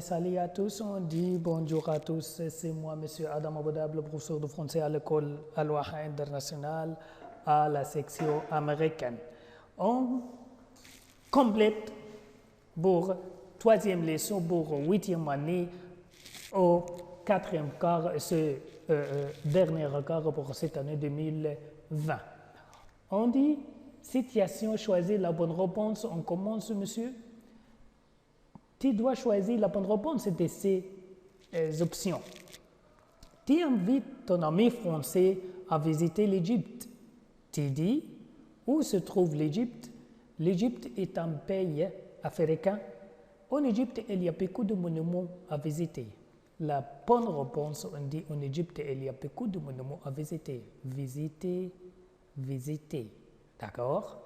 salut à tous, on dit bonjour à tous. C'est moi, Monsieur Adam Aboudab, professeur de français à l'école Al-Waha International à la section américaine. On complète pour troisième leçon pour 8e année au 4e quart, ce dernier quart pour cette année 2020. On dit situation, choisir la bonne réponse. On commence, monsieur. Tu dois choisir la bonne réponse de ces options. Tu invites ton ami français à visiter l'Égypte. Tu dis où se trouve l'Égypte. L'Égypte est un pays africain. En Égypte, il y a beaucoup de monuments à visiter. La bonne réponse, on dit en Égypte, il y a beaucoup de monuments à visiter. Visiter, visiter. D'accord?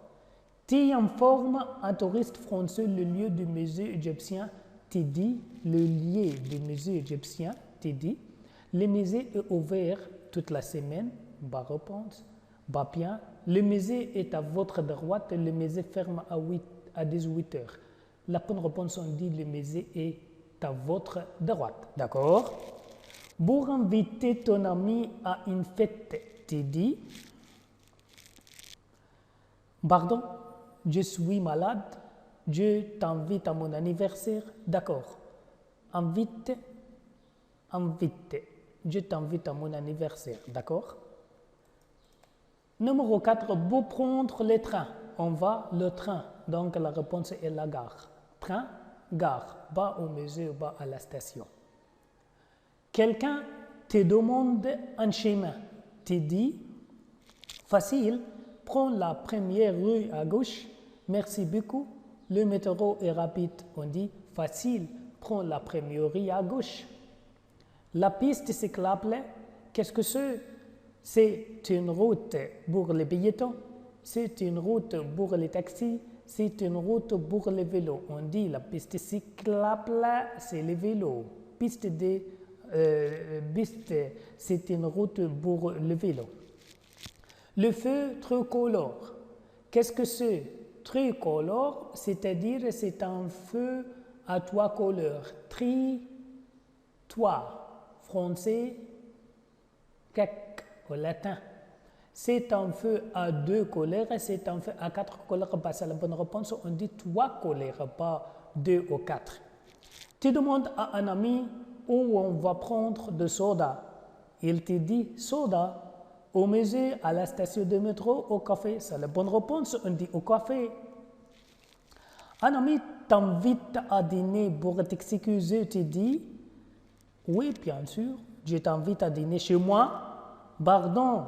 Tu informes un touriste français le lieu du musée égyptien. Tu dis le lieu du musée égyptien. Tu dis le musée est ouvert toute la semaine. Bah réponse. Bah bien. Le musée est à votre droite. Le musée ferme à 18 heures. La bonne réponse, on dit le musée est à votre droite. D'accord? Pour inviter ton ami à une fête, tu dis pardon, je suis malade, je t'invite à mon anniversaire. D'accord. Invite, invite. Je t'invite à mon anniversaire. D'accord. Numéro 4, pour prendre le train. On va le train. Donc la réponse est la gare. Train, gare. Bas au musée, bas à la station. Quelqu'un te demande un chemin. Tu dis, facile, prends la première rue à gauche. Merci beaucoup. Le métro est rapide. On dit facile. Prends la première rue à gauche. La piste cyclable, qu'est-ce que c'est? C'est une route pour les piétons. C'est une route pour les taxis. C'est une route pour les vélos. On dit la piste cyclable, c'est les vélos. Piste, c'est une route pour le vélo. Le feu tricolore. Qu'est-ce que c'est? Tricolore, c'est-à-dire c'est un feu à 3 couleurs. Trois, français, kek au latin. C'est un feu à 2 couleurs, c'est un feu à 4 couleurs. C'est la bonne réponse, on dit 3 couleurs, pas 2 ou 4. Tu demandes à un ami où on va prendre de soda. Il te dit soda. Au musée, à la station de métro, au café. C'est la bonne réponse, on dit au café. Un ami t'invite à dîner pour t'excuser, tu dis oui, bien sûr, je t'invite à dîner chez moi. Pardon,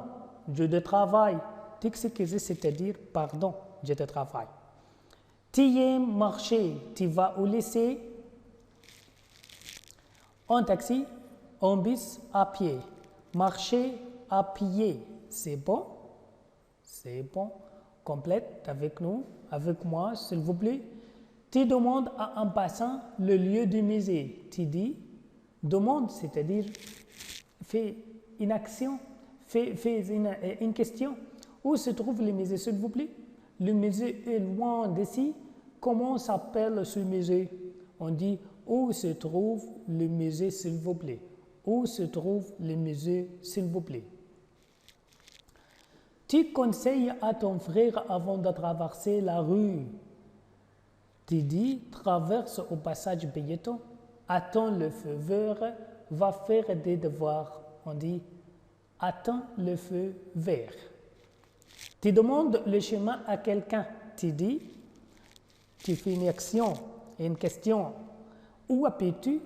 je te travaille. T'excuser, c'est-à-dire pardon, je te travaille. Tu aimes marcher, tu vas au lycée. En taxi, en bus, à pied. Marcher, à pied, c'est bon? C'est bon. Complète avec nous, avec moi, s'il vous plaît. Tu demandes à un passant le lieu du musée. Tu dis, demande, c'est-à-dire fais une action, fais une question. Où se trouve le musée, s'il vous plaît? Le musée est loin d'ici. Comment s'appelle ce musée? On dit, où se trouve le musée, s'il vous plaît? Où se trouve le musée, s'il vous plaît? Tu conseilles à ton frère avant de traverser la rue. Tu dis, traverse au passage piéton, attends le feu vert, va faire des devoirs. On dit, attends le feu vert. Tu demandes le chemin à quelqu'un. Tu dis, tu fais une action, une question. Où habites-tu?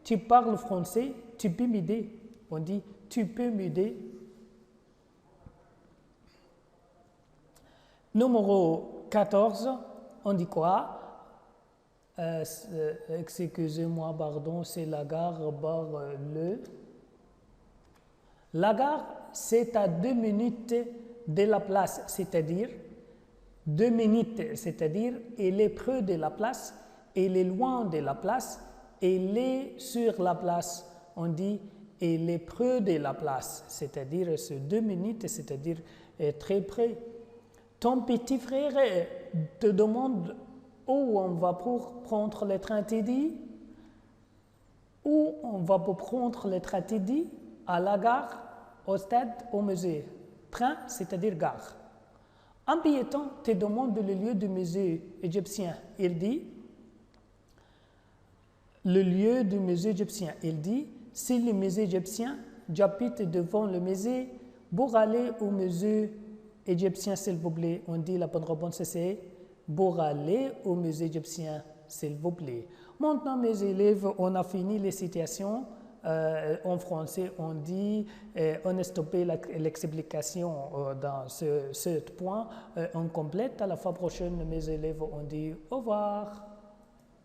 Tu parles français, tu peux m'aider. On dit, tu peux m'aider. Numéro 14, on dit quoi? Excusez-moi, pardon, c'est la gare le. La gare, c'est à 2 minutes de la place, c'est-à-dire 2 minutes, c'est-à-dire il est près de la place, il est loin de la place, il est sur la place. On dit il est près de la place, c'est-à-dire c'est 2 minutes, c'est-à-dire très près. Ton petit frère te demande où on va pour prendre le train, tu dis Ou on va prendre le tragédie à la gare, au stade, au musée. Train, c'est-à-dire gare. Un piéton te demande le lieu du musée égyptien. Il dit, le lieu du musée égyptien. Il dit, c'est le musée égyptien, j'habite devant le musée, pour aller au musée égyptien, s'il vous plaît. On dit la bonne réponse, c'est pour aller au musée égyptien, s'il vous plaît. Maintenant, mes élèves, on a fini les citations. En français, on dit, on a stoppé l'explication dans ce point. On complète à la fois prochaine, mes élèves, on dit au revoir.